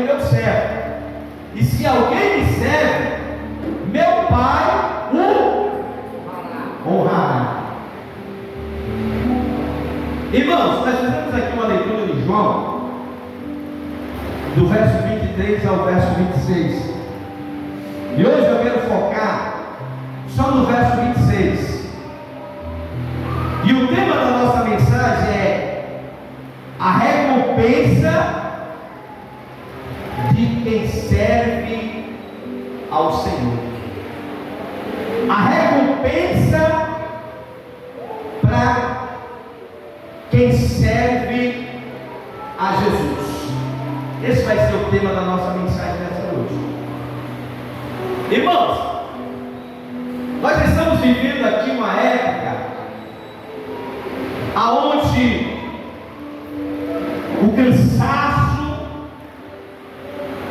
o meu servo, e se alguém me serve, meu Pai o honrará. Irmãos, nós fizemos aqui uma leitura de João, do verso 23 ao verso 26. E hoje eu quero focar só no verso 26. E o tema da nossa mensagem é a recompensa de quem serve ao Senhor. A recompensa para quem serve a Jesus. Esse vai ser o tema da nossa mensagem nessa noite. Irmãos, nós estamos vivendo aqui uma época aonde o cansaço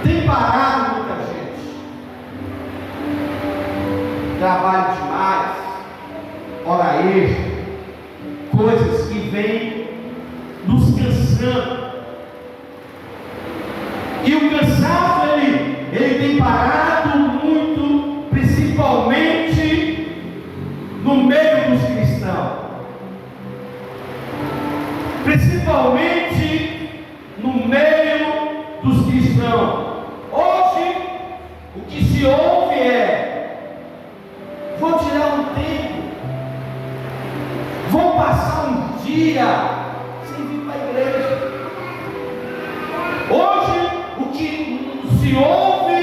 tem parado muita gente. Trabalho demais, hora extra, coisas que vêm nos cansando. E o cansaço ele tem parado muito, principalmente no meio dos cristãos. Principalmente no meio dos cristãos. Hoje, o que se ouve é: vou tirar um tempo, vou passar um dia sem vir para a igreja. Hoje, o que se ouve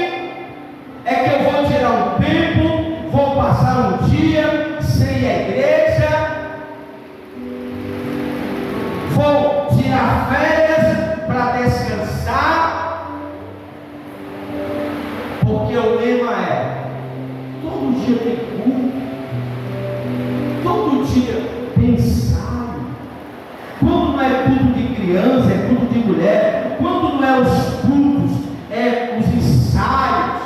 é que eu vou tirar um tempo, vou passar um dia sem a igreja, vou tirar férias para descansar, porque o lema é: todo dia tem culto, todo dia tem ensaio. Quando não é culto de criança, é culto de mulher. Quando não é os cultos, é os ensaios.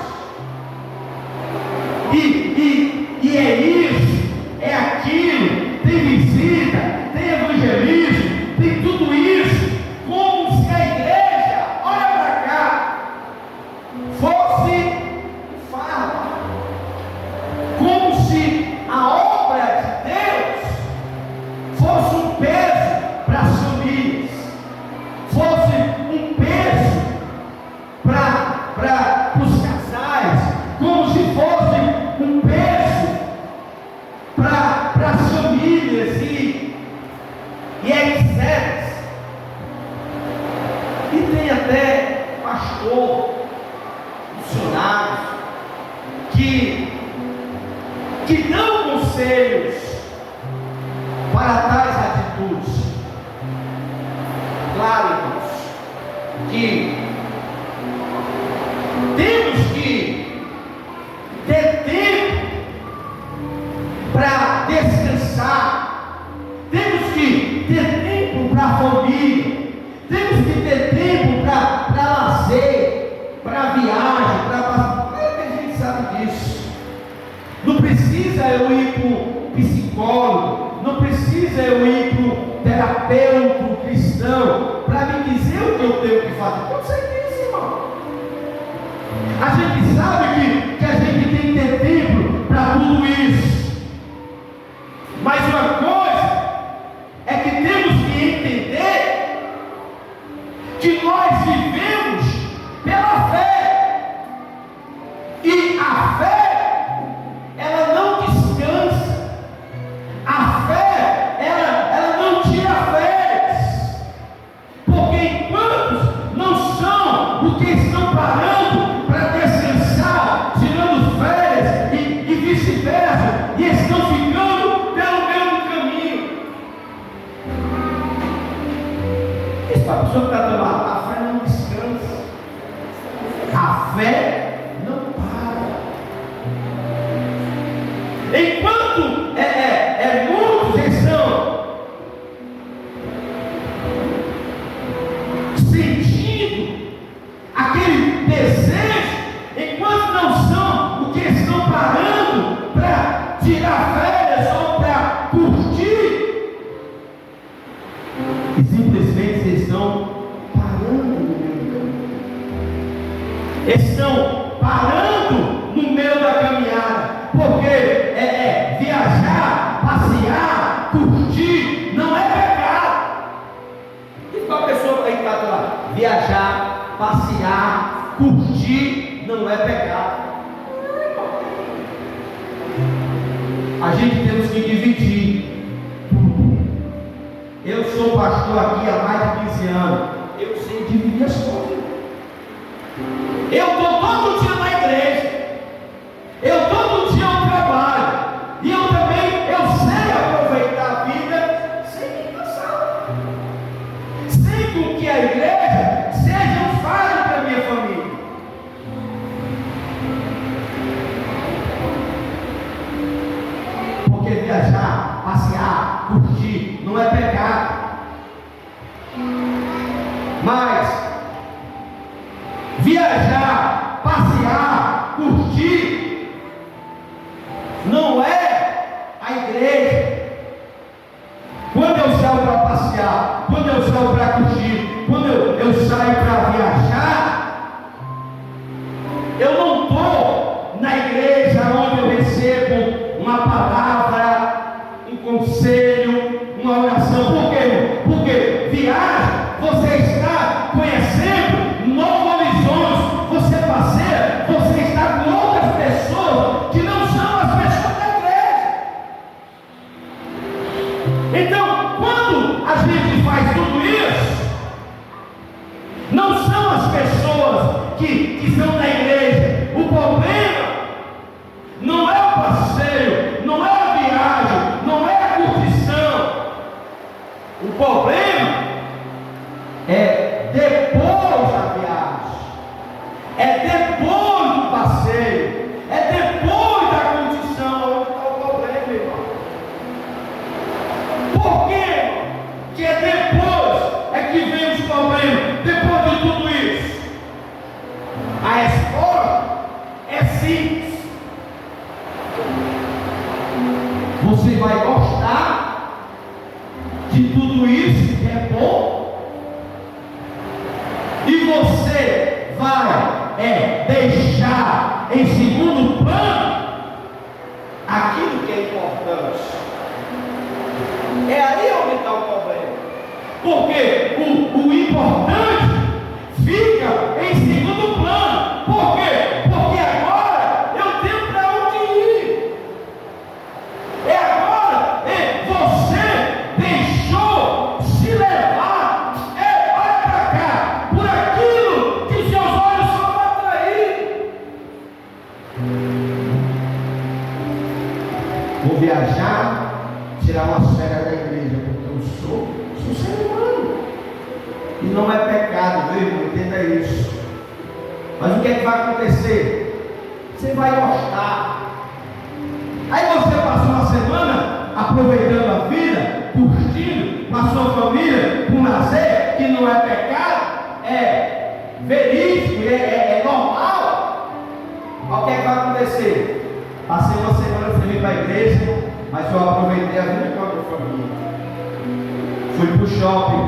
E é isso, é aquilo, tem visita, tem evangelismo, tem tudo isso, como se a igreja, olha para cá, fosse fardo, como se a obra de Deus fosse um peso para as famílias, fosse um peso para os casais, como se fosse um peso para as famílias e etc. E tem até pastor, funcionários que dão conselhos para tais atitudes. Claro, irmãos, que temos que ter tempo para descansar, temos que ter tempo para a família, temos que ter tempo para lazer, para viagem, a gente sabe disso. Não precisa eu ir para o psicólogo, não precisa eu ir para o terapeuta cristão para me dizer o que eu tenho que fazer. Não sei disso, irmão. A gente sabe que a gente tem que ter tempo para tudo isso. Mas uma coisa é que temos que entender que nós vivemos pela fé. E a fé, ela não descansa. A fé, ela não tira férias. Porque enquanto não são porque estão parando para descansar, tirando férias e vice-versa, e estão ficando pelo mesmo caminho. Isso para a pessoa que está do lado, a fé não descansa. A fé não para. Enquanto muitos estão sentindo aquele desejo, enquanto não são o que estão parando para tirar férias ou para curtir, e simplesmente estão parando. estão parando no meio da caminhada, porque viajar, passear, curtir, não é pecado. Diz para a pessoa aí que está lá: viajar, passear, curtir, não é pecado. A gente temos que dividir. Eu sou pastor aqui há mais de 15 anos. Eu sei dividir as coisas. Eu estou todo dia na igreja. Eu todo dia eu trabalho. E eu também, eu sei aproveitar a vida sem me cansar. Sem com que a igreja seja um fardo para a minha família. Porque viajar, passear, curtir, não é pecado. Mas viajar, passear, curtir, não é a igreja. Quando eu saio para passear, quando eu saio para curtir, quando eu saio para viajar, eu não estou na igreja onde eu recebo uma palavra, um conselho, uma oração. Por quê? Porque viagem, você está conhecendo novos horizontes, você passeia, você está com outras pessoas que não são as pessoas da igreja. Então, quando a gente faz tudo isso, não são as pessoas que são da igreja. O problema não é o passeio, não é a viagem, não é a curtição. O problema é depois da viagem, é depois do passeio, é depois da curtição. Onde está o problema, irmão? Por quê? Que é depois é que vem os problemas. Depois de tudo isso, a resposta é simples. Você vai gostar de tudo isso que é bom, e você vai deixar em segundo plano aquilo que é importante. É aí onde está o problema. Porque o importante fica em segundo plano. Por quê? Porque agora eu tenho para onde ir. Agora você deixou se levar. Olha para cá, por aquilo que seus olhos só atraíram. Vou viajar, tirar umas férias da igreja, porque eu sou ser humano. E não é pecado, meu irmão, entenda isso. Mas o que é que vai acontecer? Você vai gostar. Aí você passou uma semana aproveitando a vida, curtindo com a sua família, com lazer, que não é pecado, é verídico, é normal. Mas o que é que vai acontecer? Passei uma semana, fui para a igreja, mas eu aproveitei a vida com a minha família. Fui para o shopping,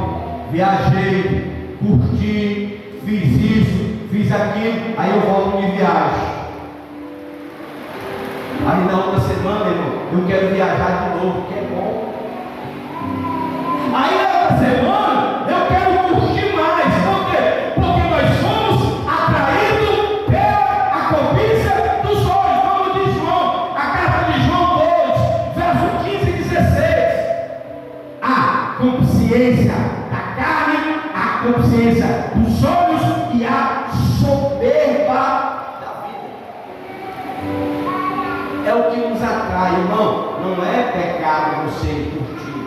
viajei, curti, fiz isso, fiz aquilo, aí eu volto de viagem. Aí na outra semana, irmão, eu quero viajar de novo, que é bom. Aí na outra semana, eu quero curtir mais. Por quê? Porque nós somos atraídos pela cobiça dos olhos, como diz João, a carta de João 2, verso 15 e 16. A consciência da carne, a consciência dos olhos e a soberba. É o que nos atrai, irmão. Não é pecado você curtir.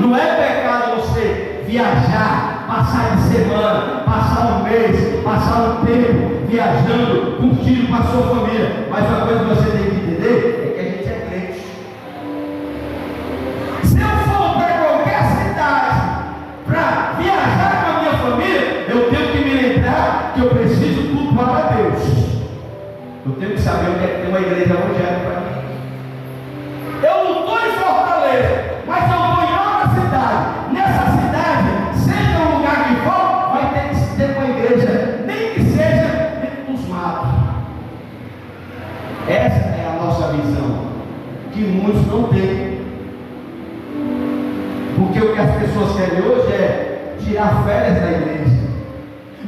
Não é pecado você viajar, passar de semana, passar um mês, passar um tempo viajando, curtindo com a sua família. Mas uma coisa que você tem que entender é que a gente é crente. Se eu for para qualquer cidade para viajar com a minha família, eu tenho que me lembrar que eu preciso cultuar a Deus. Eu tenho que saber o que é que tem uma igreja evangélica para mim. Eu não estou em Fortaleza, mas eu estou em outra cidade. Nessa cidade, seja o lugar que for, vai ter que ter uma igreja, nem que seja muitos não têm. Porque o que as pessoas querem hoje é tirar férias da igreja.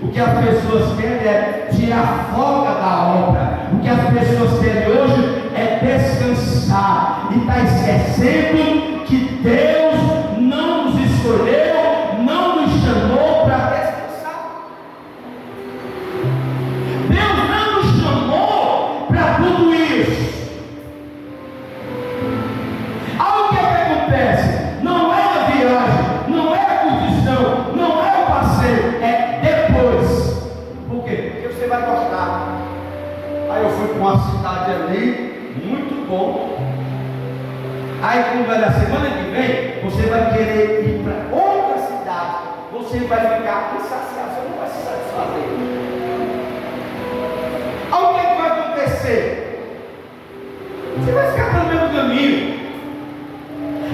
O que as pessoas querem é tirar folga da obra. O que as pessoas querem hoje é descansar. E está esquecendo que Deus não nos escolheu, não nos chamou para descansar. Deus não nos chamou para tudo isso. Aí o que acontece? Não é a viagem, não é a curtição, não é o passeio, é depois. Por quê? Porque você vai gostar. Aí eu fui para uma cidade ali, muito bom. Aí quando vai na semana que vem, você vai querer ir para outra cidade. Você vai ficar insaciado, você não vai se satisfazer. Aí o que vai acontecer? Você vai ficar pelo mesmo caminho.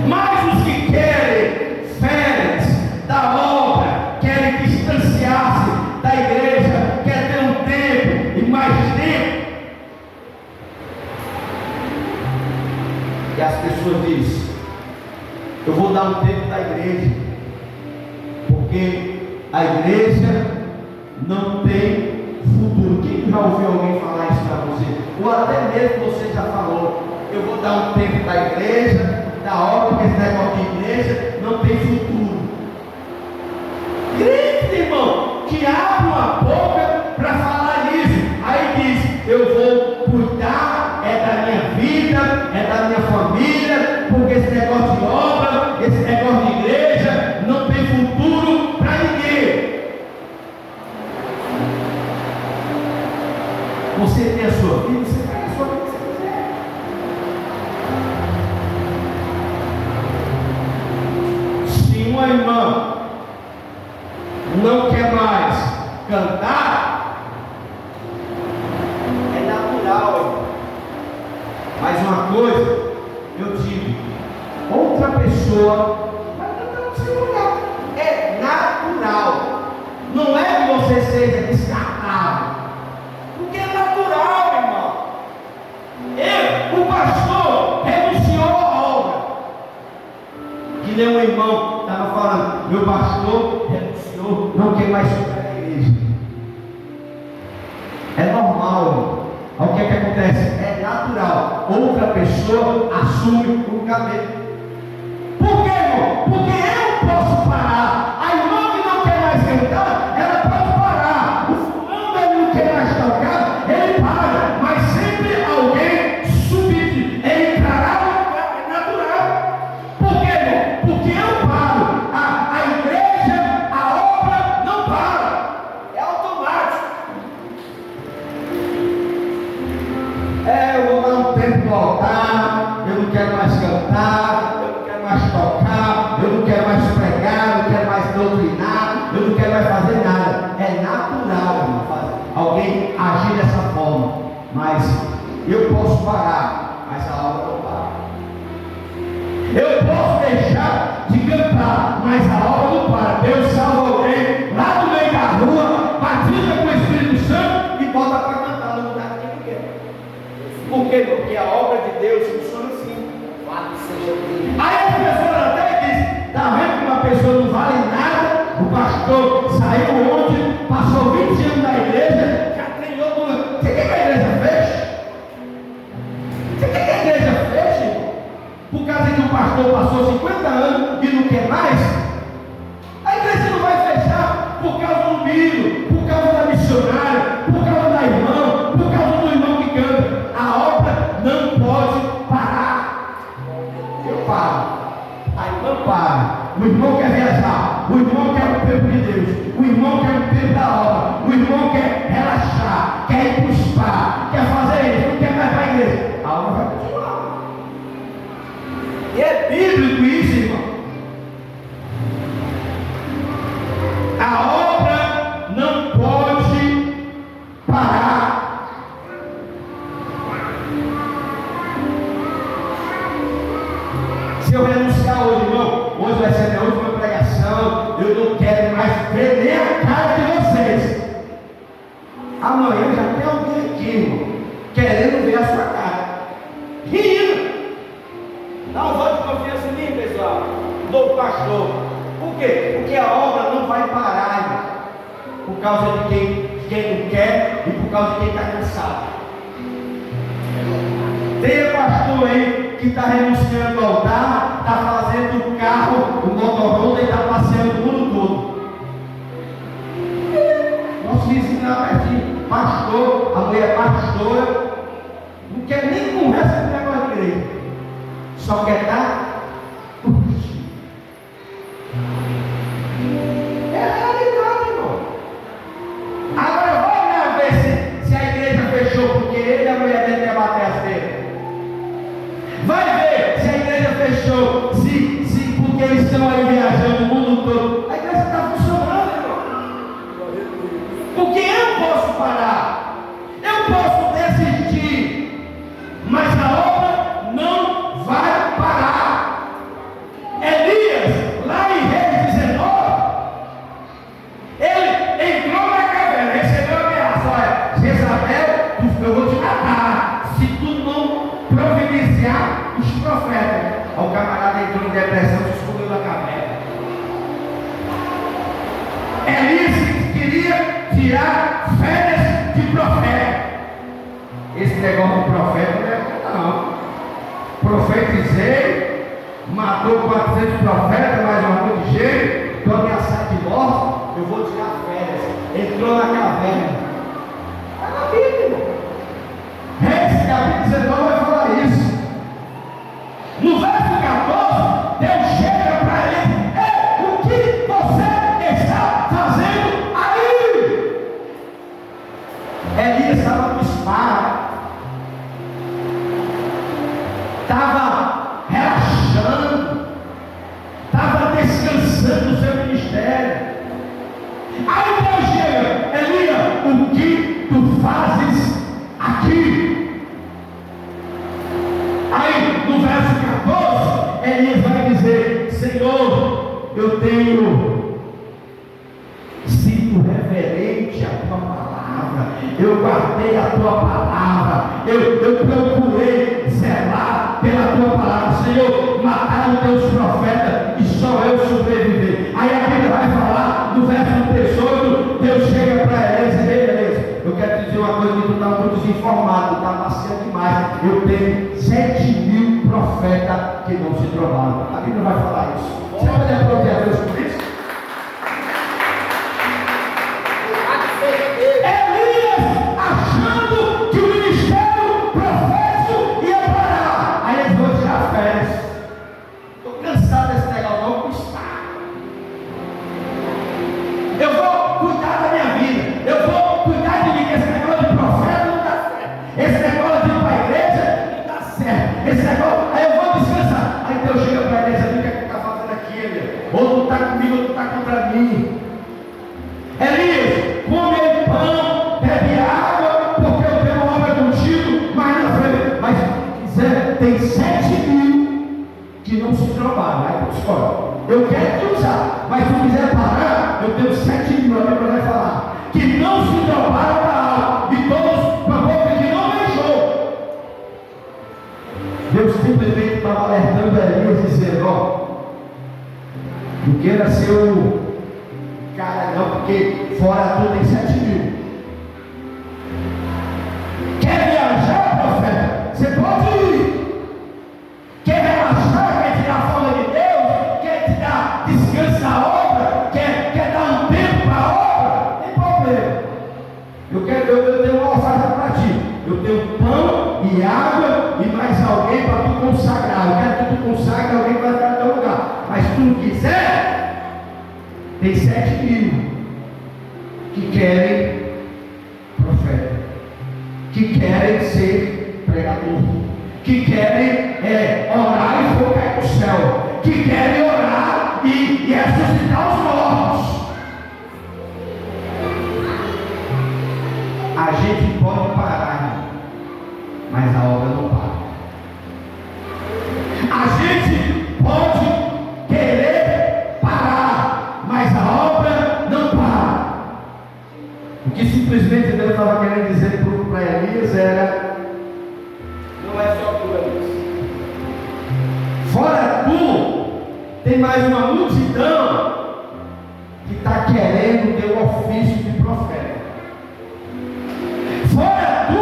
Mas os que querem férias da obra, querem distanciar-se da igreja, querem ter um tempo e mais tempo. E as pessoas dizem: eu vou dar um tempo da igreja, porque a igreja não tem futuro. Quem já ouviu alguém falar isso para você? Ou até mesmo você já falou: eu vou dar um tempo da igreja, da obra, porque esse negócio de igreja não tem futuro. Crente, irmão, que abre uma boca para falar isso. Aí diz: eu vou cuidar da minha vida, da minha família, porque esse negócio de obra, esse negócio de igreja não tem futuro para ninguém. Você tem a sua vida, você faz a sua vida que você quiser. Se uma irmã não quer mais cantar, é natural, irmão. Mas uma coisa, eu digo: outra pessoa vai cantar no seu lugar. É natural. Não é que você seja descartável. Porque é natural, irmão. O pastor renunciou à obra. Que nem um irmão estava falando: meu pastor renunciou, não quer mais ficar na igreja. É normal, irmão. O que é que acontece? É natural. Outra pessoa assume o cabelo. Por quê, irmão? Porque eu posso parar. A irmã que não quer mais cantar, ela pode parar. O fulano ele não quer mais tocar, ele para. Mas sempre alguém subir, ele entrará no lugar. É natural. Por quê, irmão? Porque eu paro. A igreja, a obra não para. É automático. Eu vou dar um tempo para voltar, eu não quero mais cantar, eu não quero mais tocar, eu não quero mais pregar, eu não quero mais doutrinar, eu não quero mais fazer nada. É natural, irmão, alguém agir dessa forma. Mas eu posso parar, mas a obra não para. Eu posso deixar de cantar, mas a obra não para. Deus salva alguém lá no meio da rua, batiza com o Espírito Santo e bota para cantar no lugar que ele quer. Por quê? Porque a obra de Deus funciona assim. Aí as pessoas até dizem: está vendo que uma pessoa não vale nada? O pastor saiu ontem, passou 20 anos na igreja, já treinou tudo. Você quer que a igreja feche? Você quer que a igreja feche? Por causa que o pastor passou 50 anos e não quer mais? A igreja não vai fechar por causa do milho, por causa da missionária, por causa da irmã, por causa do irmão que canta. A obra não pode parar. Eu paro. A irmã para. O irmão quer viajar. O irmão quer o tempo de Deus. O irmão quer o tempo da obra. O irmão quer relaxar. Quer ir para o spa. Quer fazer isso. Não quer mais para a igreja. A obra vai continuar. E é bíblico isso, irmão. A obra não pode parar. Se eu renunciar hoje, irmão, hoje vai ser a minha última pregação, eu não quero mais ver nem a cara de vocês. Amanhã já tem alguém aqui, irmão, querendo ver a sua cara, rindo. Dá um voto de confiança em mim, pessoal. Do pastor. Por quê? Porque a obra não vai parar, irmão, por causa de quem não quer e por causa de quem está cansado. Tem pastor aí que está renunciando ao altar, está fazendo o carro, o motorhome e está passeando o mundo todo. Nosso vizinho lá pertinho, pastor, a mulher pastora, não quer nem conversa com o negócio de igreja, só quer dar curtir. É a realidade, irmão. Agora vamos lá ver se a igreja fechou porque ele e a mulher dele quer bater as pernas. Vai ver se a igreja fechou, se porque eles estão aí viajando o mundo todo. A igreja está funcionando, irmão. Porque eu posso parar, eu posso desistir, mas a obra não vai parar. Elias, lá em Reis 19, ele entrou na caverna, recebeu a ameaça: olha, Jezabel, eu vou te matar se tu não providenciar os profetas. O camarada entrou em depressão, se escondeu na caverna. Elias queria tirar férias de profeta. Esse negócio de profeta não é conta, não. Profetizei, matou 400 profetas, mais um monte de gente, estou ameaçado de morte, eu vou tirar férias. Entrou na caverna. Está na Bíblia, irmão. Reis capítulo 19 vai falar isso. No verso 14, Deus chega para ele: ei, o que você está fazendo aí? Elias estava no spa, estava relaxando, estava descansando no seu ministério. Aí Deus chega: Elias, o que tu fazes aqui? Aí no verso 14, Elias vai dizer: Senhor, eu tenho sido reverente à tua palavra, eu guardei a tua palavra, eu procurei zelar pela tua palavra. Senhor, mataram teus profetas e só eu sobrevivi. Aí a Bíblia vai falar no verso 18, Deus chega para Elias e diz: Elias, eu quero te dizer uma coisa que tu está muito desinformado, tu está passeando demais. Eu tenho 7.000 profetas que não se trovaram. A Bíblia vai falar isso. Você pode aplaudir a Deus por isso? Elias achando que o ministério profético ia parar. Aí eles vão tirar férias. Estou cansado desse negócio, não custar. Eu vou cuidar da minha vida. Eu vou cuidar de mim. Esse negócio de profeta não dá certo. Esse negócio de ir para a igreja não dá certo. Esse negócio, aí eu vou descansar. Aí Deus chega para a igreja: o que é que tu está fazendo aqui, Elias? Ou tu está comigo ou tu está contra mim. Elias, come aí pão, bebe água, porque eu tenho uma obra contigo, mas na frente. Mas quiser, tem 7.000 que não se trovaram. Aí tu escolhe. Eu quero te usar, mas se tu quiser parar, eu tenho 7.000, a Bíblia vai falar, que não se trovaram para algo, e todos com a boca que não beijou. Deus simplesmente estava alertando a Elias, dizendo: ó, não queira ser o cara não, porque fora tudo tem 7.000. Quer viajar, profeta? Você pode ir. Quer relaxar? Quer tirar a fome de Deus? Quer te dar descanso na obra? Quer dar um tempo para a obra? Tem problema. Eu tenho uma oferta para ti. Eu tenho pão e água e mais alguém para tu consagrar. Eu quero que tu consagre alguém que vai ficar no teu lugar. Mas se tu não quiser, tem 7.000 que querem profeta, que querem ser pregador, que querem orar e focar no céu, que querem orar e ressuscitar os mortos. A gente pode parar, mas a obra não para. A gente pode querer parar, mas a obra não para. O que simplesmente Deus estava querendo dizer para Elias era: não é só tua, Elias. mais uma multidão que está querendo ter o ofício de profeta. Fora tu,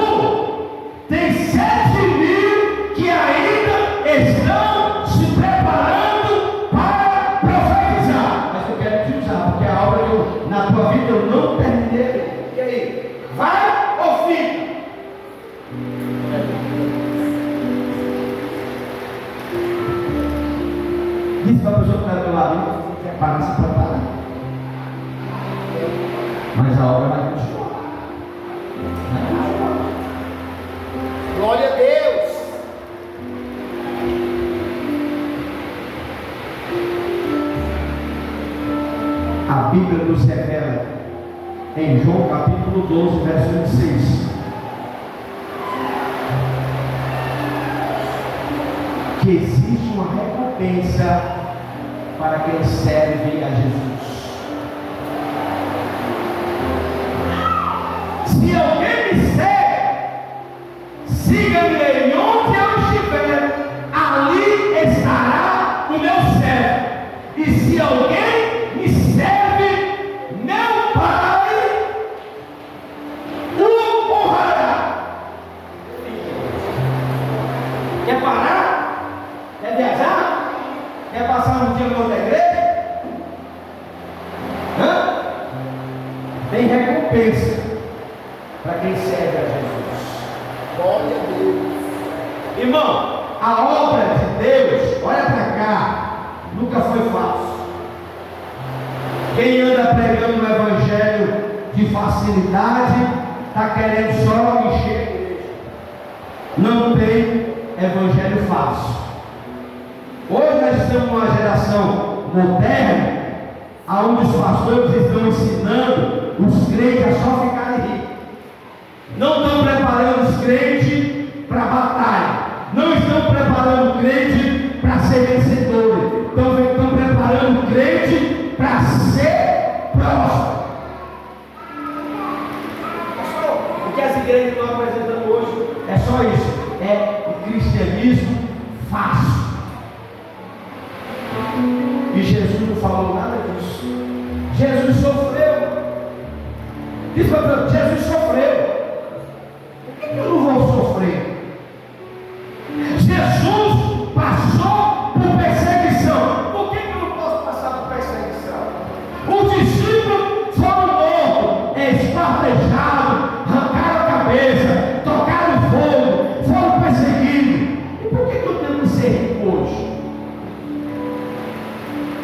tem 7.000 que ainda estão se preparando para profetizar. Mas eu quero te usar, porque a obra que eu, na tua vida eu não terminei. E aí? Vai ou fica? Diz para a pessoa que está do teu lado, prepara, se prepara. Mas a obra vai continuar. Glória a Deus. A Bíblia nos revela em João capítulo 12, verso 26, que existe uma recompensa para quem serve a Jesus. Se alguém me segue, siga-me onde eu estiver, ali estará o meu servo. E se alguém me serve, meu Pai o honrará. Quer parar? Quer viajar? Quer passar um dia em outra igreja? Tem recompensa para quem serve a Jesus. Glória a Deus. Irmão, a obra de Deus, olha para cá, nunca foi fácil. Quem anda pregando o evangelho de facilidade está querendo só encher a igreja. Não tem evangelho fácil. Hoje nós estamos numa geração moderna, onde os pastores estão ensinando os crentes a só ficarem ricos. Não estão preparando os crentes para a batalha. Não estão preparando o crente para ser vencedor. Estão preparando o crente para ser próspero. O que as igrejas estão apresentando hoje é só isso. É o cristianismo fácil. E Jesus não falou nada disso. Jesus sofreu. Diz para Deus, Jesus sofreu. Por que eu não vou sofrer? Jesus passou por perseguição. Por que eu não posso passar por perseguição? Os discípulos foram mortos, espartejados, arrancaram a cabeça, tocaram fogo, foram perseguidos. E por que eu tenho que ser rico hoje?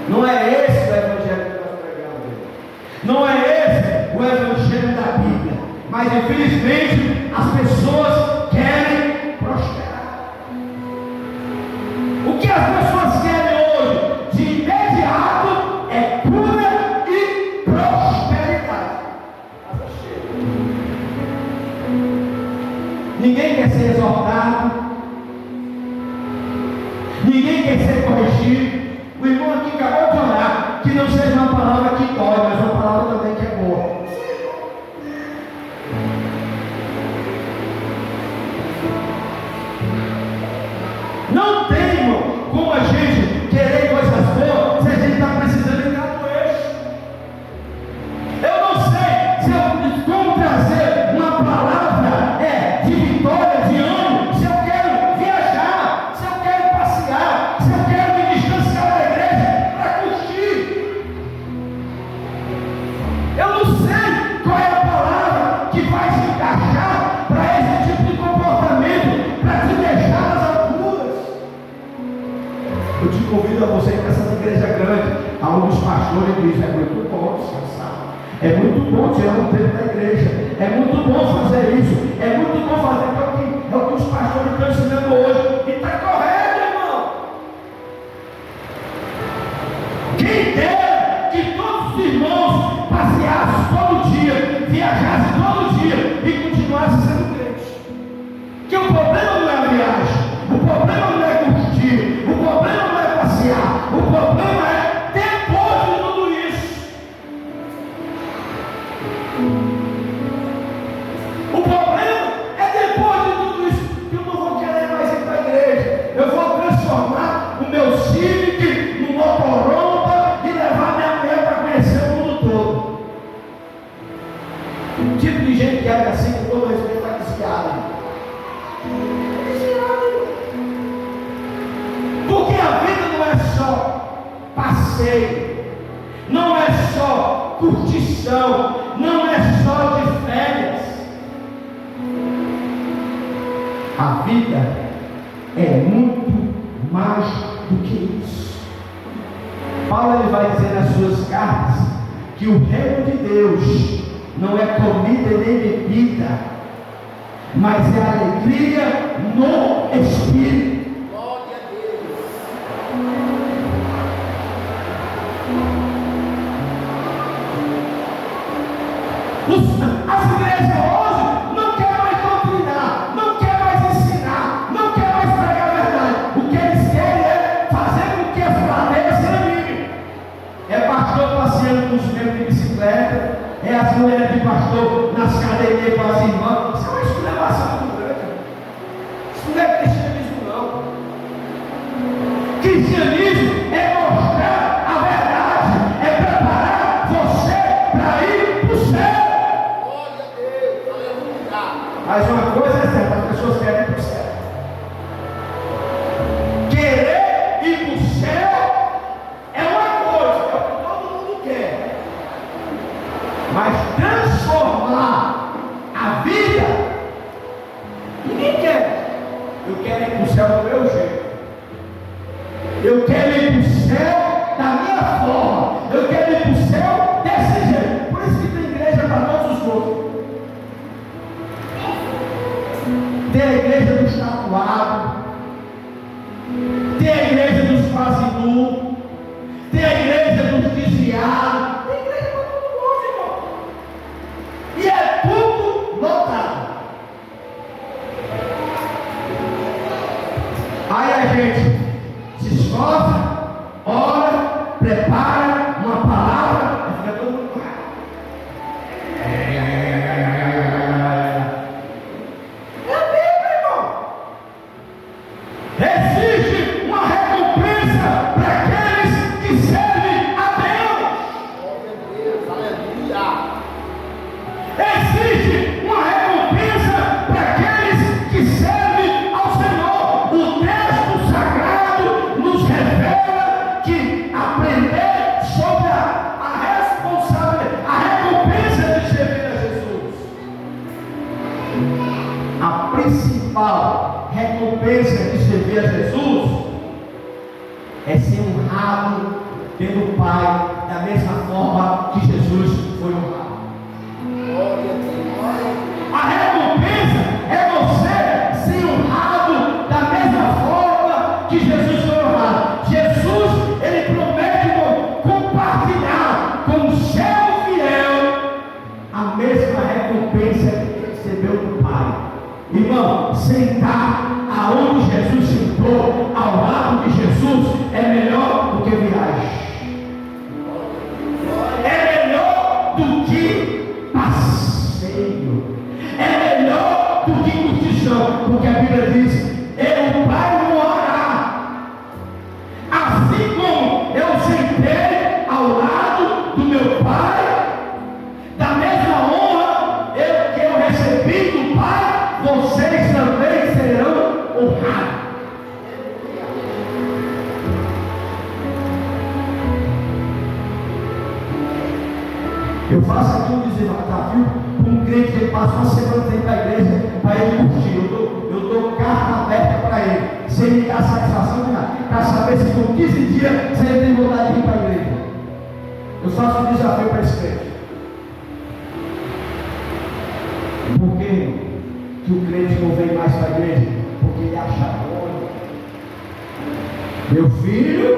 Não é esse o evangelho que nós pregamos. Não é esse o evangelho da Bíblia. Mas infelizmente as pessoas querem prosperar. O que as pessoas querem hoje de imediato é cura e prosperidade. Ninguém quer ser exortado, ninguém quer ser corrigido. O irmão aqui acabou de orar, que não seja uma palavra que dói, mas uma palavra também que é boa. Não tem, irmão, como a gente querer coisas boas se a gente está precisando entrar no eixo. Eu não sei se eu como trazer uma palavra de vitória, de ânimo, se eu quero viajar, se eu quero passear, se eu quero me distanciar da igreja para curtir. Eu não sei qual é a palavra que vai se encaixar para esse tipo de comportamento, para te deixar nas alturas. Eu te convido a você ir para essa igreja grande, onde os pastores dizem: é muito bom descansar, é muito bom tirar um tempo da igreja, é muito bom fazer isso, é muito bom fazer o que os pastores estão ensinando hoje, e está correto, irmão. Quem dera que todos os irmãos passeassem todo dia, viajassem todo dia e continuassem sendo crentes. Que o problema não é a viagem, o problema não é curtir, o problema não é passear, o problema é depois de tudo isso. O problema é depois de tudo isso que eu não vou querer mais ir tipo de gente que age assim, com todo respeito, está desviado. Porque a vida não é só passeio, não é só curtição, não é só de férias. A vida é muito mais do que isso. Paulo ele vai dizer nas suas cartas que o reino de Deus não é comida nem bebida, mas é alegria no Espírito. Glória a Deus. As igrejas hoje não querem mais doutrinar, não querem mais ensinar, não querem mais pregar a verdade. O que eles querem é fazer com que as plateias se animem. É pastor passeando com os membros de bicicleta, é as mulheres de pastor nas cadeirinhas com as irmãs. Isso é uma esculhambação muito grande. Isso não é cristianismo, não. Cristianismo é mostrar a verdade, é preparar você para ir para o céu. Glória a Deus. Aleluia. Mas uma coisa é certa, as pessoas querem ir para o céu. Querer ir para o céu é uma coisa, é o que todo mundo quer. Mas transformar a vida, ninguém quer. Eu quero ir para o céu do meu jeito. Eu quero ir para o céu da minha forma. Eu quero ir para o céu desse jeito. Por isso que tem igreja para todos os gostos. Tem a igreja dos tatuados, tem a igreja dos quase nu, tem a igreja dos desviados, tem igreja para todo mundo, irmão. E é tudo lotado. Aí a gente se esforça, ora, prepara uma palavra, e fica todo mundo. Existe uma recompensa para aqueles que servem a Deus. Glória a Deus. Aleluia. Existe uma recompensa para aqueles que servem ao Senhor. O texto sagrado nos revela que aprender sobre a responsabilidade, a recompensa de servir a Jesus. A principal recompensa de servir a Jesus é ser honrado pelo Pai da mesma forma que Jesus foi honrado. Glória a Deus. A recompensa é você ser honrado da mesma forma que Jesus foi honrado. Jesus, ele promete compartilhar com o servo fiel a mesma recompensa que recebeu do Pai. Irmão, sentar aonde Jesus sentou, ao lado de Jesus, é melhor do que viagem. É melhor do que passeio. É melhor do que curtição. Porque a Bíblia diz: o Pai morará. Assim como eu sentei ao lado do meu Pai, da mesma honra que eu recebi do Pai, vocês também serão honrados. Eu faço aqui um desafio para um crente que passa uma semana dentro da igreja para ele curtir. Eu dou carta aberta para ele, sem me dar satisfação de nada, para saber se por 15 dias se ele tem vontade de ir para a igreja. Eu faço um desafio para esse crente. Por que o crente não vem mais para a igreja? Porque ele acha bom. Meu filho,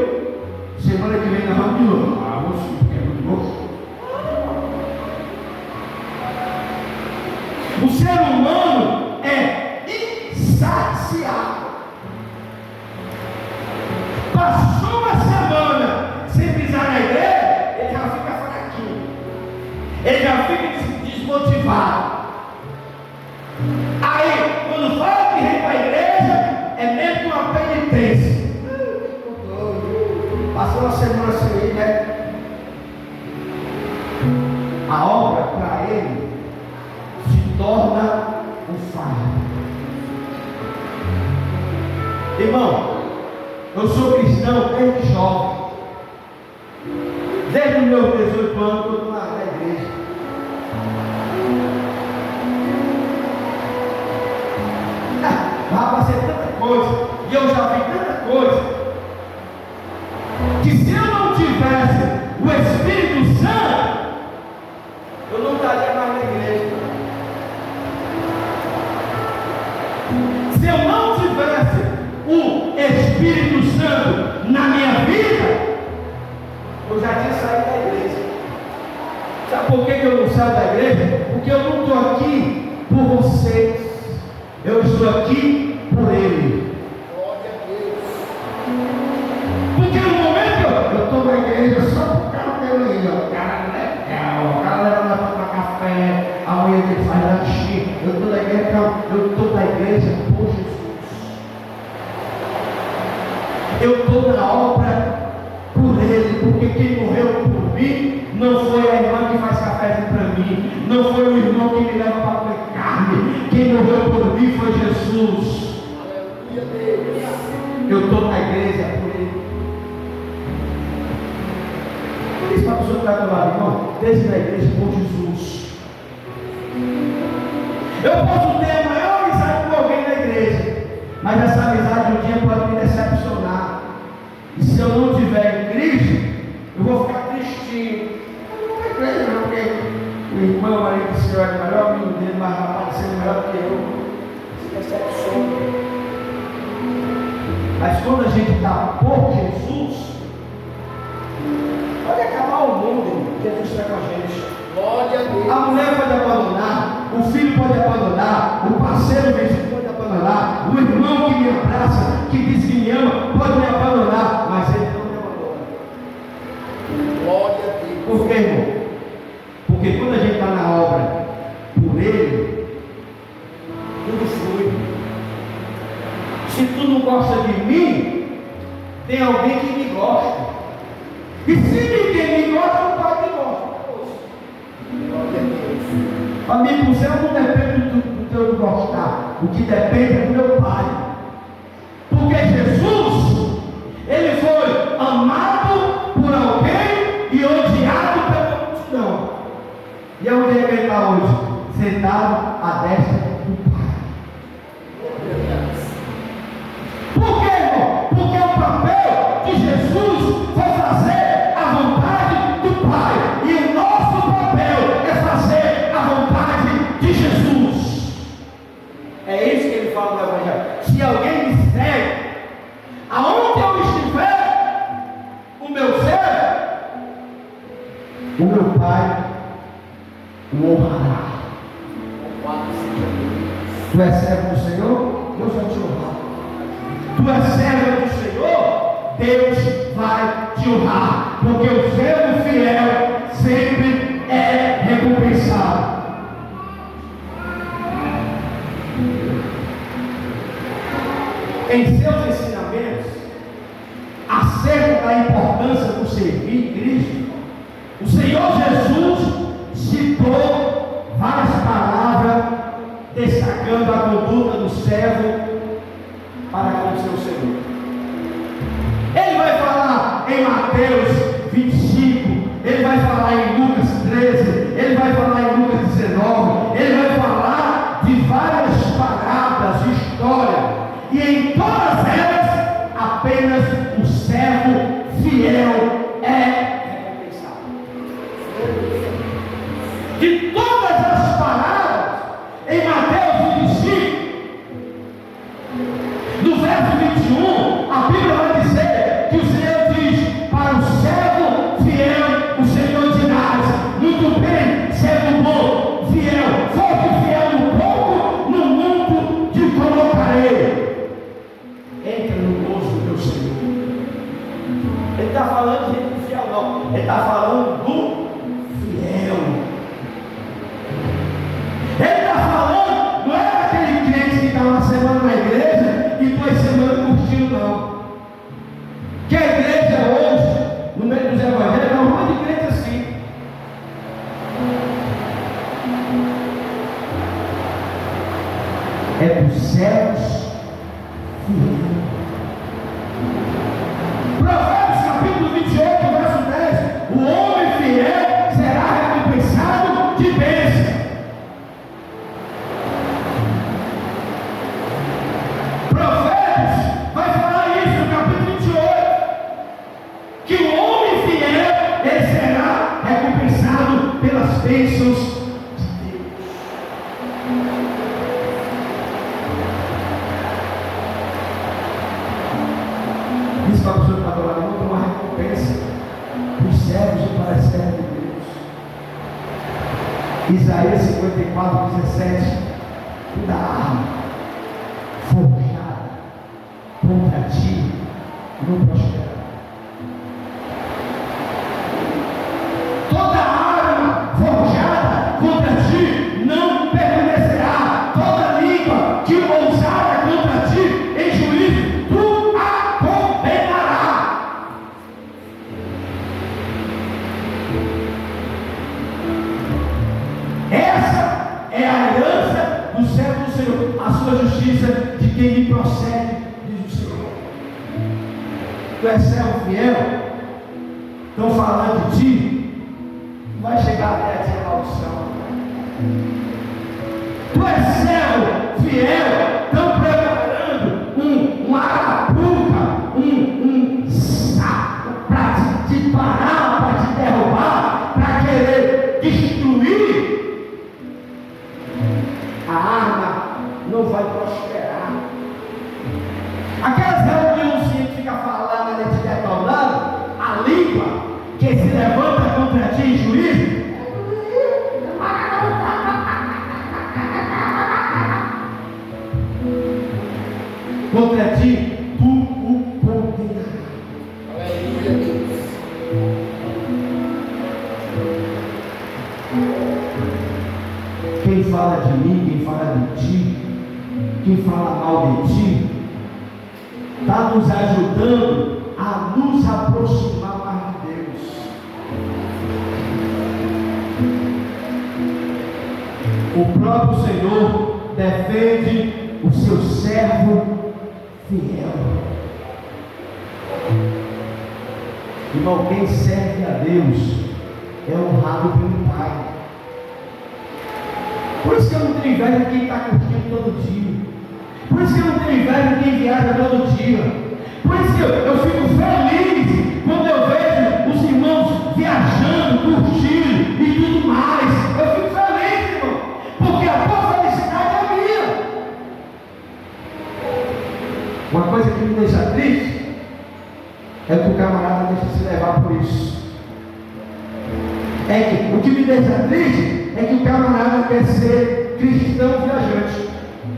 semana que vem nós vamos de novo. Vamos sim, porque é muito bom. O ser humano é insaciável. Passou uma semana sem pisar na igreja, ele já fica fraquinho, ele já fica desmotivado. Aí, quando fala que vem para a igreja, é mesmo que uma penitência. Passou uma semana sem ir, né? A obra para ele torna um fardo. Irmão, eu sou cristão desde jovem. Desde os meus 18 anos eu estou na igreja. Vai fazer tanta coisa, e eu já vi tanta coisa, que se eu não tivesse o Espírito Santo, eu não estaria mais na igreja. Se eu não tivesse o Espírito Santo na minha vida, eu já tinha saído da igreja. Sabe por que eu não saio da igreja? Porque eu não estou aqui por vocês, eu estou aqui por Ele. Glória a Deus. Porque no momento eu estou na igreja só por causa dele, o cara legal, o cara leva lá para tomar café, a mulher dele faz lanche, eu estou na igreja por Jesus. Eu estou na obra por Ele, porque quem morreu por mim não foi a irmã que faz café para mim, não foi o irmão que me leva para comer carne, quem morreu por mim foi Jesus. Aleluia, Deus. Eu estou na igreja por Ele. Por isso, para a pessoa que está do lado, irmão, desde na igreja por Jesus. Eu posso ter a maior amizade com alguém na igreja, mas essa amizade um dia pode me decepcionar. E se eu não estiver em Cristo, eu vou ficar tristinho. Eu não tenho igreja não, porque o irmão ali que se olha melhor, o menino dele vai aparecer melhor que eu. Se decepciona. Mas quando a gente está por Jesus, pode acabar o mundo, irmão. Jesus está com a gente. Glória a Deus. A mulher pode abandonar, o filho pode abandonar, o parceiro vencido pode abandonar, o irmão que me abraça, que diz que me ama, pode me abandonar, mas ele não me abandona. Glória a Deus. Por quê, irmão? Porque quando a gente está na obra por Ele, tudo flui. Se tu não gosta de mim, tem alguém que me gosta. E se ninguém me gosta, o Pai me gosta. Glória a Deus. Amigo, o céu não depende do teu gostar. O que depende é do meu Pai. Porque Jesus, Ele foi amado por alguém e odiado pela multidão. E onde é que Ele está hoje? Sentado à destra do Pai. Por quê, irmão? Porque o papel de Jesus foi fazer a vontade do Pai. E o nosso papel é fazer a vontade de Jesus. É isso que ele fala no Evangelho. Se alguém me segue, aonde eu estiver, o meu servo, o meu Pai o honrará. Tu és servo do Senhor, Deus vai te honrar. Tu és servo do Senhor, Deus vai te honrar. Porque o servo fiel sempre é recompensado. Em seus ensinamentos acerca da importância do servir Cristo, o Senhor Jesus citou várias palavras destacando a conduta do servo para com o seu Senhor. Ele vai falar em Mateus 25, ele vai falar em Lucas 13, ele vai falar em Lucas 19, ele vai falar de várias parábolas, histórias, e em todas elas apenas o servo fiel é recompensado. De todas as parábolas em Mateus 25, no verso 21, a Bíblia vai dizer que o Senhor diz: para o servo fiel, o Senhor dirá: é dos servos fiéis. Provérbios capítulo 28, verso 10: o homem fiel será recompensado de bênção. Provérbios vai falar isso no capítulo 28, que o homem fiel ele será recompensado pelas bênçãos de Deus. Isso para a pessoa que está do lado, não tem uma recompensa para os servos e para as servas de Deus. Isaías 54, 17: toda arma forjada contra ti não prosperará. Toda arma forjada contra ti não permanecerá. Toda língua que ousar contra ti em juízo, tu a condenarás. Essa é a aliança do servo do Senhor, a sua justiça de quem lhe procede, diz o Senhor. Tu és servo fiel, estão falando de ti, tu vai chegar até a tia maldição. Tu és servo fiel, estão preparando uma arapuca, um saco para te parar, para te derrubar, para querer destruir. A arma não vai prosperar. Aquelas reuniões que fica falando, ela te detonando, a língua que se levanta contra ti em juízo, contra ti, tu o condenarás. Aleluia, Deus. Quem fala de mim, quem fala de ti, quem fala mal de ti, está nos ajudando a nos aproximar mais de Deus. O próprio Senhor defende o seu servo fiel. Irmão, quem serve a Deus é honrado pelo Pai. Por isso que eu não tenho inveja de quem está curtindo todo dia. Por isso que eu não tenho inveja de quem viaja todo dia. Por isso que eu fico feliz quando eu vejo os irmãos viajando, curtindo e tudo mais. Eu fico feliz, irmão, porque a tua felicidade é minha. Uma coisa que me deixa triste é que o camarada deixa se levar por isso. O que me deixa triste é que o camarada quer ser cristão viajante.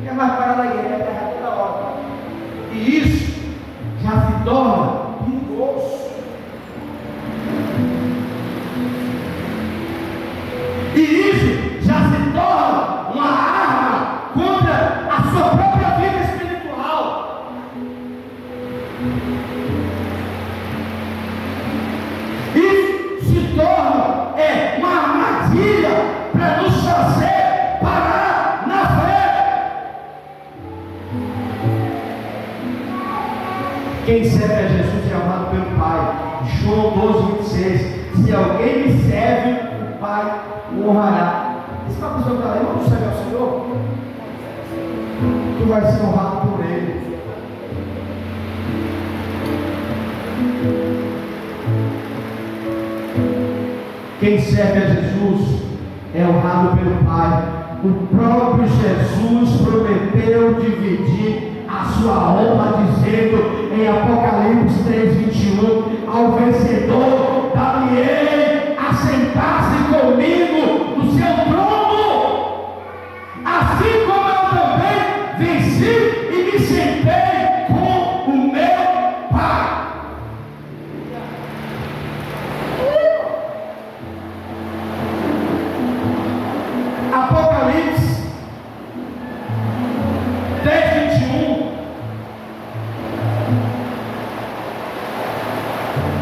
Quer mais parar na igreja toda hora. E isso já se torna perigoso. E isso já se torna uma arma contra a sua própria vida espiritual. Isso se torna uma armadilha para nos fazer parar na fé. Quem serve a Jesus é amado pelo Pai. João 12:26. Se alguém me serve, o Pai o honrará. Esse papo que está aí, vamos servir ao Senhor? Tu vai ser honrado por Ele. Quem serve a Jesus é honrado pelo Pai. O próprio Jesus prometeu dividir a sua honra, dizendo em Apocalipse 3:21: ao vencedor darei a sentar-se comigo no seu trono, assim como eu também venci e me sentei com o meu Pai. Apocalipse 10:21.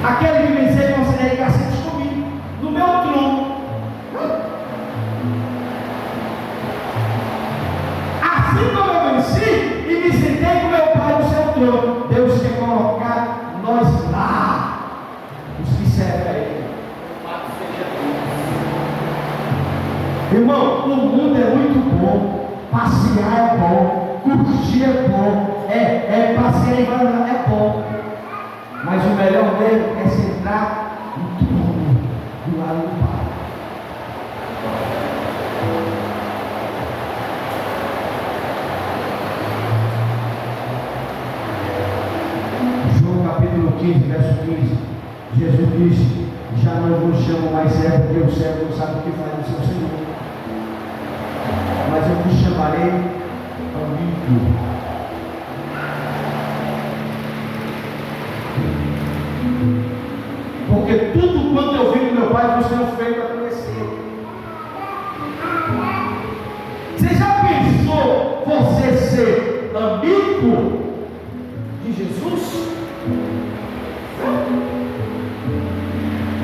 Aquele que vencer concederei que assente comigo no meu trono. mundo é muito bom, passear é bom, curtir é bom, passear em Guaraná é bom, mas o melhor mesmo é sentar no trono do lado do Pai. João capítulo 15, verso 15, Jesus disse: já não vos chamo mais servo, porque o servo não sabe o que faz do seu Senhor, mas eu vos chamarei amigo. Porque tudo quanto eu vi do meu Pai, você não fez para conhecer. Você já pensou você ser amigo de Jesus?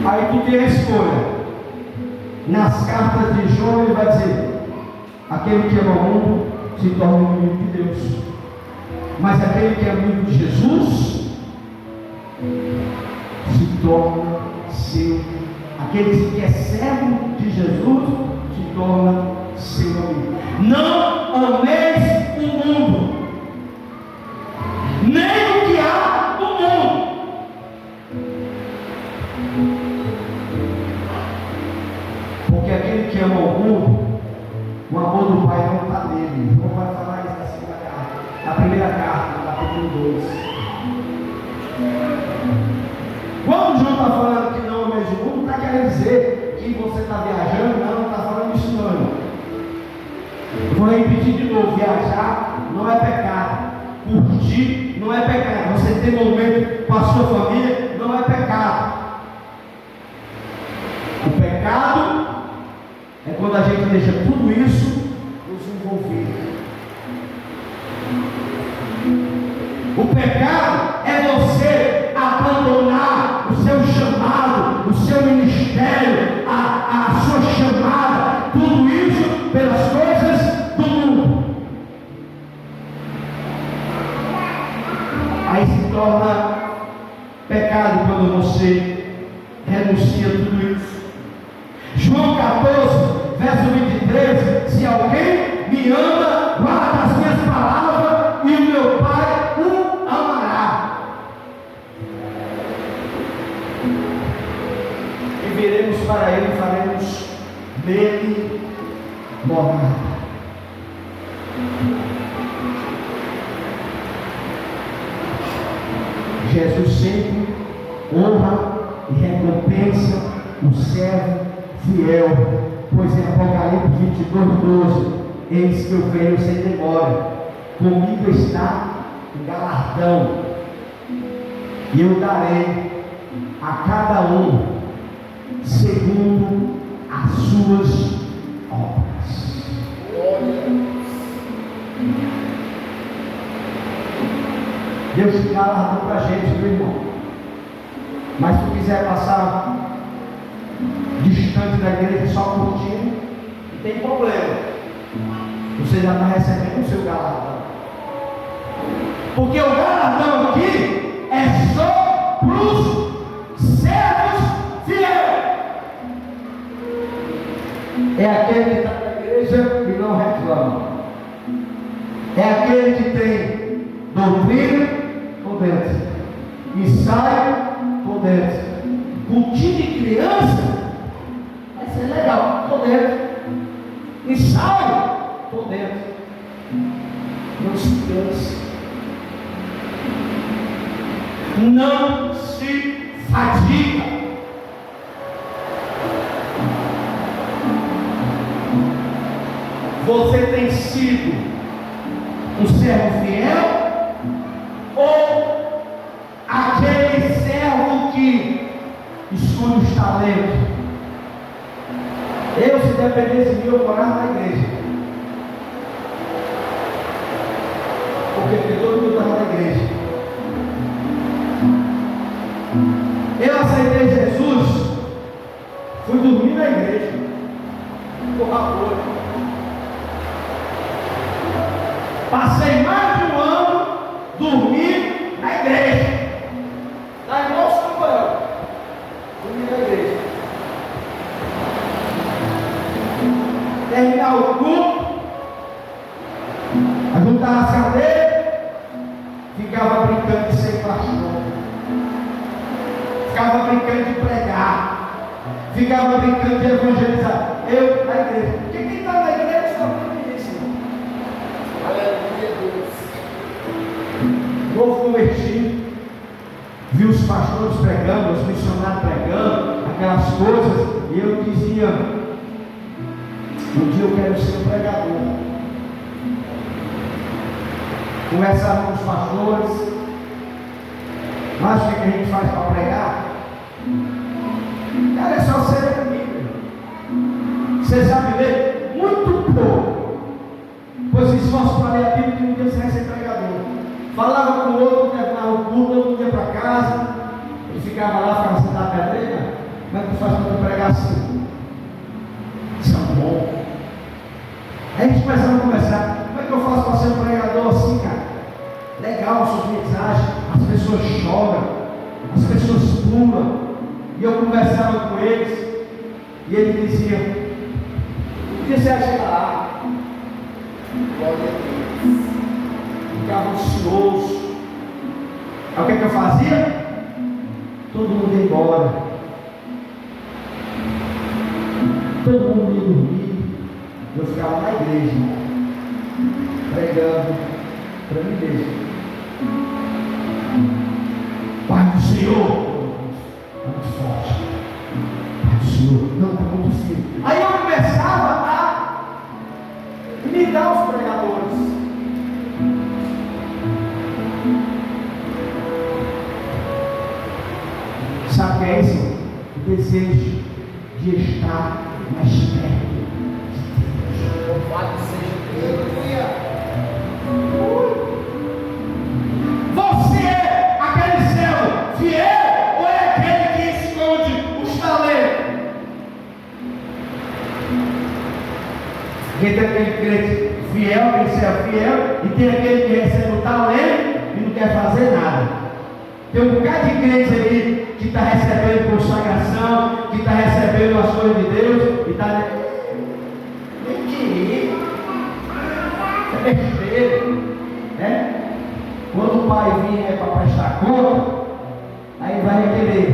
Aí tu tem a escolha. Nas cartas de João ele vai dizer: aquele que ama o mundo se torna inimigo de Deus, mas aquele que é amigo de Jesus se torna seu. Aquele que é servo de Jesus se torna seu amigo. Não ameis o mundo, nem o que há no mundo. Porque aquele que ama o mundo, o amor do Pai não está nele. Não vai falar isso na segunda carta, na primeira carta, no capítulo 2. Quando João está falando que não ameis o mundo, está querendo dizer que você está viajando. Não está falando isso não. Eu vou repetir de novo: viajar não é pecado, curtir não é pecado, você ter momento com a sua família não é pecado. O pecado é quando a gente deixa tudo isso nos envolver. O pecado é você abandonar o seu chamado, o seu ministério, a sua chamada, tudo isso pelas coisas do mundo. Aí se torna pecado quando você renuncia a tudo isso. João 14, verso 23: se alguém me ama, guarda as minhas palavras, e o meu Pai o amará, e viremos para ele e faremos nele morada. Jesus sempre honra e recompensa o servo fiel, pois em Apocalipse 22:12: eis que eu venho sem demora, comigo está o galardão, e eu darei a cada um segundo as suas obras. Deus te galardou para a gente, meu irmão. Mas se tu quiser passar distante da igreja só curtindo, não tem problema, você já está recebendo o seu galardão. Porque o galardão aqui é só para os servos fiéis. É aquele que está na igreja e não reclama. É aquele que tem doutrina por dentro e sai por dentro. Cultinho de criança vai ser legal por dentro e sai por dentro. Não se canse, não se fadiga. Você tem sido um servo fiel ou aquele servo que esconde os talentos? Eu, se dependesse de mim, eu morava na igreja. Porque todo mundo estava na igreja. Eu aceitei Jesus, fui dormir na igreja. Passei mais de um ano dormindo na igreja. Na irmão Samuel, dormi na igreja. Terminar o botava as cadeiras, ficava brincando de ser pastor, ficava brincando de pregar, ficava brincando de evangelizar. Eu na igreja, porque quem está na igreja só tem isso. Aleluia, Deus. Novo convertido, viu os pastores pregando, os missionários pregando, aquelas coisas, e eu dizia: um dia eu quero ser um pregador. Conversava com os pastores, mas o que a gente faz para pregar? Cara, é só ser amigo. Você sabe ler? Muito pouco. Pois se esforço para ler a Bíblia, que um dia você vai ser pregador. Falava com o outro, terminava o culto, outro ia para casa, ele ficava lá, ficava sentado na pedreira. Como é que tu faz para tu pregar assim? Isso é bom. Aí a gente começava a conversar. Como é que eu faço para ser um pregador assim, cara? Legal a sua mensagem, as pessoas choram, as pessoas pulam. E eu conversava com eles, e ele dizia: o que você acha lá? Glória a Deus. Ficava ansioso. Aí o que é que eu fazia? Todo mundo ia embora, todo mundo ia dormir. Eu ficava na igreja, pregando para mim mesmo. Pai do Senhor, muito forte. Pai do Senhor, não, está muito firme. Aí eu começava a imitar os pregadores. Sabe o que é isso? O desejo de estar mais perto. Louvado seja Deus. Você é aquele servo fiel ou é aquele que esconde os talentos? Porque tem aquele crente fiel, aquele servo fiel, e tem aquele que recebe o talento e não quer fazer nada. Tem um bocado de crentes aí que está recebendo consagração, que está recebendo as coisas de Deus e está nem querer. É besteira, né? Quando o pai vier para prestar conta, aí vai querer.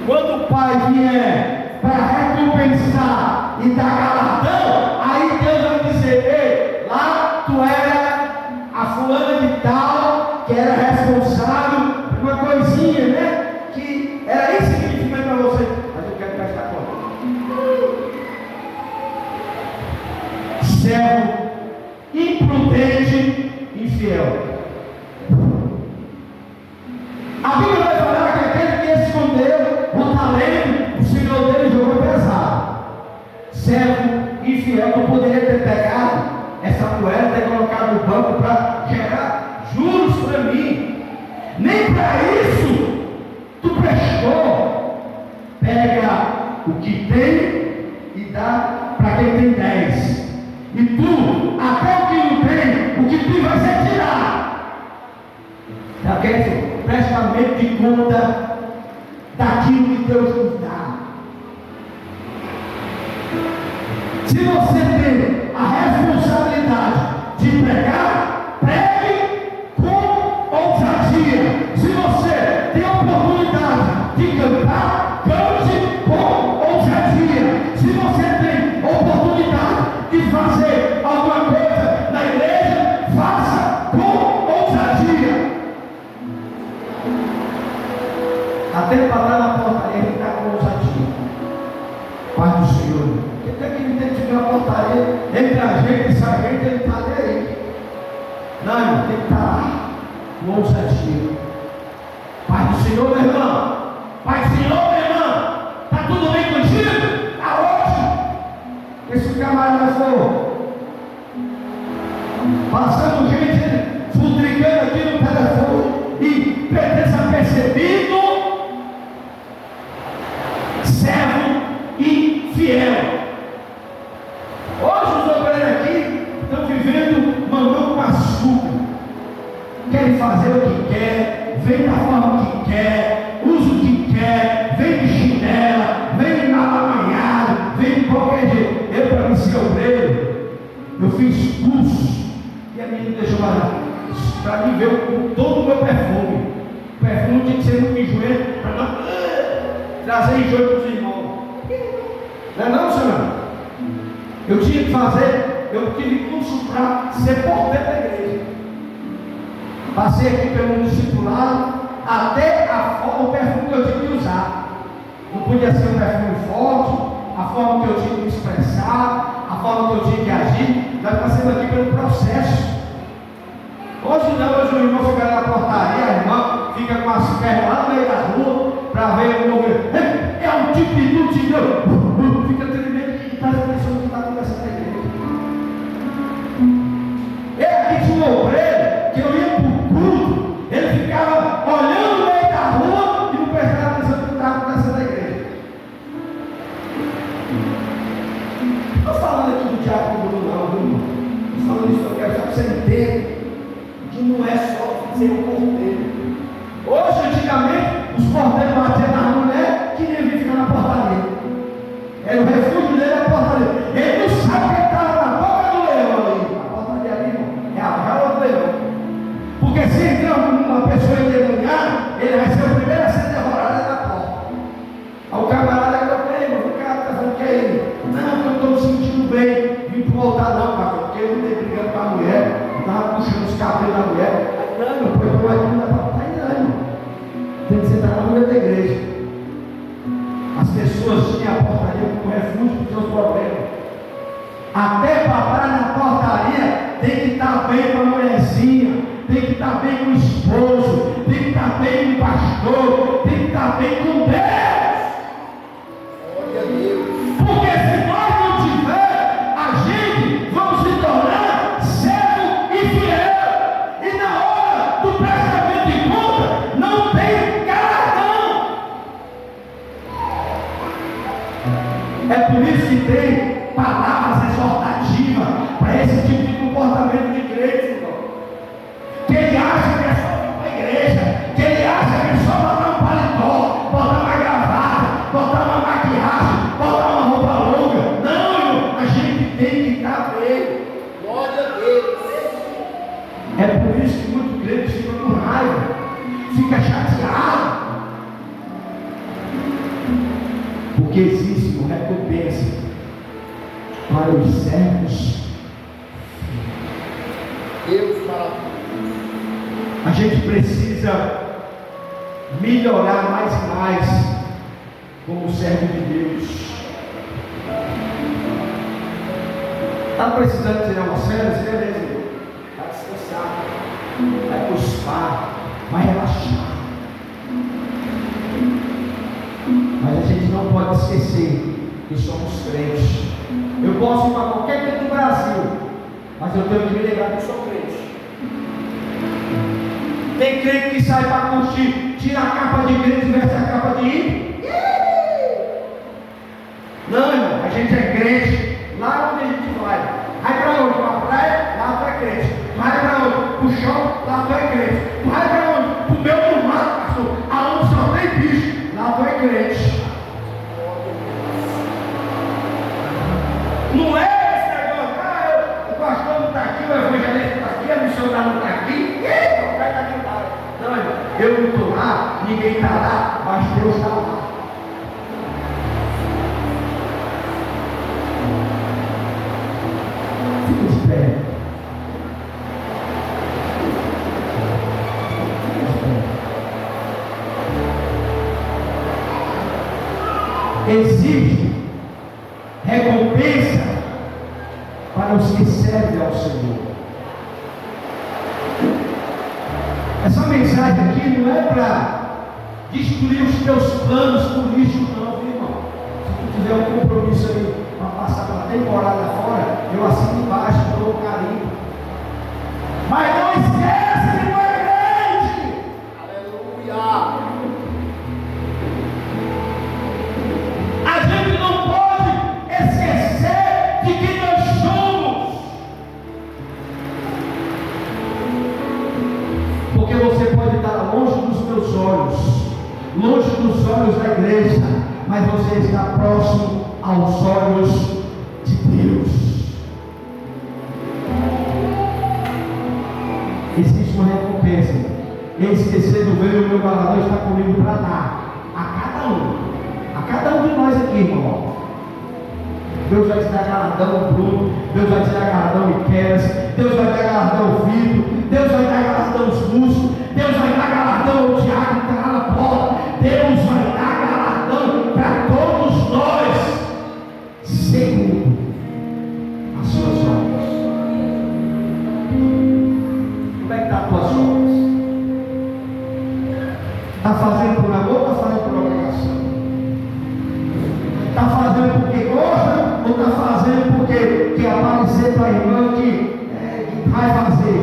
Quando o pai vier para recompensar e dar galardão, aí Deus vai dizer: ei, lá tu era a fulana de tal, que era responsável por uma coisinha, né? Que era insignificante para você, mas eu quero prestar conta. Servo imprudente, infiel. A Bíblia vai falar que aquele que escondeu o talento, o Senhor dele jogou pesado. Servo infiel não poderia ter pegado essa moeda e ter colocado no banco para gerar juros para mim. Nem para isso tu prestou. Pega o que tem e dá para quem tem 10. E tu, até o que não tem, o que tu vai ser tirar. Tá vendo? Prestamento de conta daquilo que Deus nos dá. Se você tem a responsabilidade de pregar, pregue com ousadia. Se você tem a oportunidade de cantar, cante com ousadia. Se você tem a oportunidade de fazer alguma coisa na igreja, faça com ousadia. Até para estar na portaria, ele está com ousadia. Pai do Senhor, porque tem que entender que na portaria, entre a gente e a gente, ele está aí. Não, irmão, tem que estar lá, com ousadia. Pai do Senhor, meu irmão. Pai do Senhor, meu irmão. Está tudo bem contigo? Está ótimo. Esse camarada for passando gente, futricando aqui no telefone e desapercebido, servo infiel. Hoje os obreiros aqui estão vivendo mamão com açúcar. Querem fazer o que quer, vem da forma que quer, usa o que quer, vem de chinela, vem de malamanhado, vem de qualquer jeito. Eu, para mim ser obreiro, eu fiz curso E a menina deixou para mim ver todo o meu perfume. O perfume tinha que ser muito enjoento para não trazer enjoo para os irmãos. Não é não, senhor? Eu tinha que fazer, eu tive curso para ser porteiro da igreja. Passei aqui pelo discipulado, até o perfume que eu tinha que usar. Não podia ser um perfume forte, a forma que eu tinha que me expressar, a forma que eu tinha que agir. Nós passamos aqui pelo processo. Hoje não, hoje o irmão fica na portaria, a irmã fica com as pernas lá no meio da rua, para ver o movimento. É um tipo de tudo, fica tremendo e presta atenção que está conversando com a igreja. Aqui tinha um obreiro que eu ia para o culto, ele ficava olhando no meio da rua e não prestava atenção no que estava conversando na igreja. Não estou falando aqui do diabo do não, viu? Estou falando isso, eu quero só que você entenda que não é só ser um porteiro. Hoje, antigamente, os porteiros batiam na mulher que nem vinha ficar na portaria. Era o refúgio dele, a portaria. Ele não sabe que ele estava na boca do leão ali. A portaria ali, irmão, é a jaula do leão. Porque se entrar uma pessoa endemoniada, ele vai ser o primeiro a ser devorado na porta. Aí o camarada falou: o cara está falando que é ele. Não, que eu estou me sentindo bem. Vim para o altar, não, cara, porque eu não estou brigando com a mulher. Estava puxando os cabelos da mulher. Não, meu pai, não vai dar para estar ainda. Tem que sentar na mulher da igreja. As pessoas tinham a portaria como refúgio dos seus problemas. Até papai na portaria tem que estar bem com a mulherzinha, tem que estar bem com o esposo, tem que estar bem com o pastor, tem que estar bem com Deus. Glória a Deus. Porque se nós não tiver, a gente vamos se tornar cego e fiel. E na hora do prestamento de conta, não tem galardão. É por isso que tem palavras exortativas para esse tipo de comportamento de crente, irmão. Que ele acha que é só vir para a igreja, que ele acha que é só botar um paletó, botar uma gravata, botar uma maquiagem, botar uma roupa longa. Não, irmão, a gente tem que estar bem. Glória a Deus. É por isso que muitos crentes ficam com raiva, fica chateado, porque existe uma recompensa para os servos. Deus maravilhoso. A gente precisa melhorar mais e mais como servo de Deus. Está precisando tirar uma férias? Beleza, vai descansar, vai cuspar, vai relaxar. Mas a gente não pode esquecer que somos crentes. Eu posso ir para qualquer canto do Brasil, mas eu tenho que me lembrar que eu sou crente. Tem crente que sai para curtir, tira a capa de crente e veste a capa de ímpio. Não, irmão, a gente é crente lá onde a gente vai. Vai para onde? Para a praia? Lá tu é crente. Vai para onde? Para o shopping? Lá tu é crente. Vai para onde? Para o meio do mato, pastor. Aonde só tem bicho? Lá tu é crente. Não é esse negócio, o pastor não está aqui, o evangelista está aqui, a missionária não está aqui, o cara está aqui. Não, irmão, eu não estou lá, ninguém está lá, mas Deus está lá. Fique de pé. Existe recompensa para os que servem ao Senhor. Essa mensagem aqui não é para destruir os teus planos políticos, não, viu, irmão? Se tu tiver um compromisso aí para passar pela temporada fora, eu assino embaixo, dou carinho. Mas não esquece que não é crente. Aleluia. A gente não pode esquecer de quem nós somos. Porque você pode estar longe dos meus olhos, longe dos olhos da igreja, mas você está próximo aos olhos de Deus. existe uma recompensa. Eis que cedo veio o meu galardão está comigo para dar a cada um de nós aqui, irmão. Deus vai te dar galardão, Bruno. Deus vai te dar galardão, Miquel. Deus vai dar galardão, Vitor. Deus vai dar galardão, os Músicos. Deus vai dar galardão ao Tiago que está lá na porta. Deus vai dar galardão para todos nós, segundo as suas obras. Como é que está as tuas obras? Está fazendo por amor ou está fazendo por obrigação? Está fazendo porque gosta ou está fazendo porque quer aparecer para a irmã que vai fazer?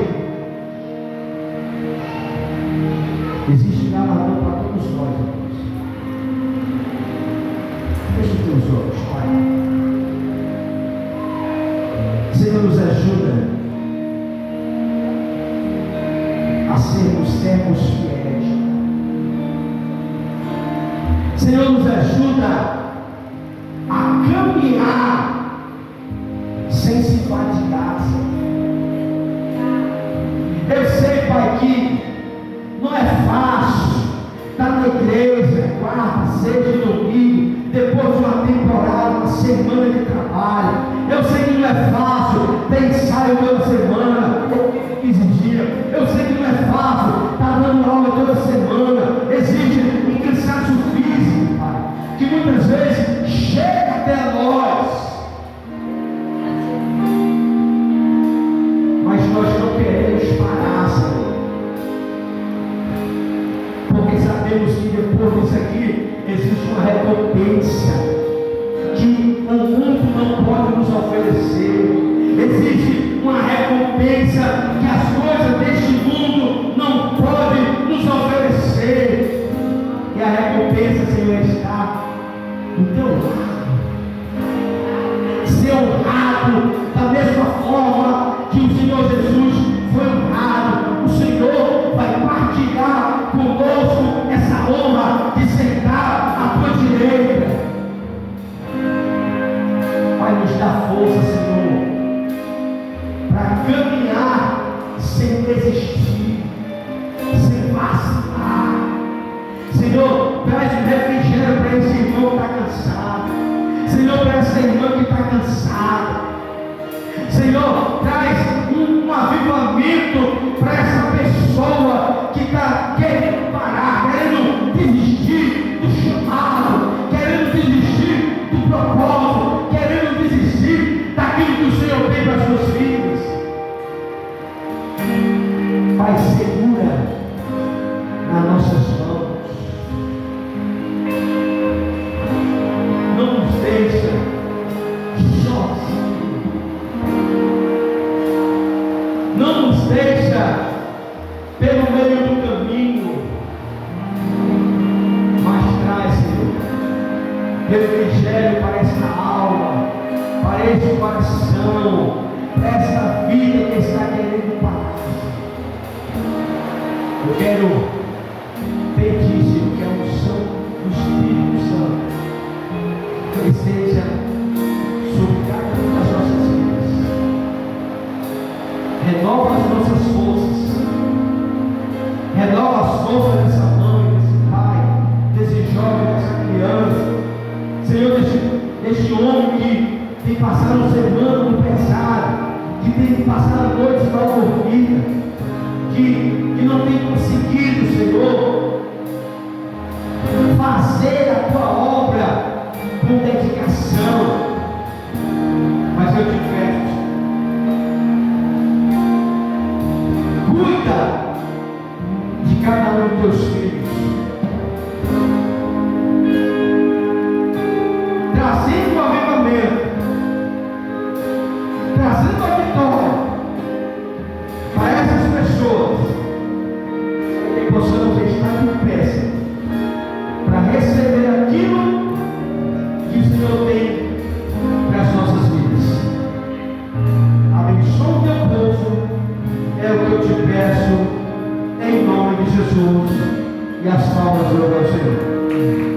Existe galardão para todos nós, irmãos. Feche os teus olhos, Pai. Senhor, nos ajuda a sermos servos fiéis. Senhor, nos ajuda a caminhar sem se fatigar. Eu sei, Pai, que não é fácil estar na igreja, quarta, sexta, domingo, depois de uma temporada, uma semana de trabalho. Eu sei que não é fácil ter ensaio toda semana, ou 15 dias. Eu sei que não é fácil estar dando aula toda semana. Existe um cansaço físico, Pai, que muitas vezes chega até nós. Mas nós não queremos parar, Senhor, porque sabemos que depois disso aqui existe uma recompensa que o mundo não pode nos oferecer. Existe uma recompensa que as coisas deste mundo não podem nos oferecer. E a recompensa, Senhor, está do teu lado. Ser honrado da mesma forma que o Senhor Jesus foi honrado. O Senhor vai partilhar conosco essa honra de sentar à tua direita. Vai nos dar força, Senhor, para caminhar sem desistir, sem vacilar. Senhor, traz um refrigério para esse irmão que está cansado. Senhor, para essa irmã que está cansada. Senhor, traz um avivamento para essa pessoa que está querendo parar, querendo desistir do chamado, querendo desistir do propósito, querendo desistir daquilo que o Senhor tem para as suas vidas. Pai, segura nas nossas mãos. Não nos deixa sozinhos. Não nos deixa pelo meio do caminho, mas traz, Senhor, refrigério para esta alma, para este coração, para esta vida que está querendo parar. Eu quero pedir, Senhor, que a unção do Espírito Santo que seja sobre cada uma das nossas vidas. Renova as nossas forças. Renova as forças dessa mãe, desse pai, desse jovem, dessa criança. Senhor, deste homem que tem passado uma semana muito pesada, que tem passado noites mal dormidas, que não tem conseguido, Senhor, fazer a tua obra com dedicação. Mas eu te peço, cuida de cada um dos teus filhos, trazendo o avivamento, trazendo a vitória para essas pessoas, que possamos estar em pé para receber aquilo que o Senhor tem para as nossas vidas. Abençoa o teu povo, é o que eu te peço, em nome de Jesus. E as palmas do Senhor.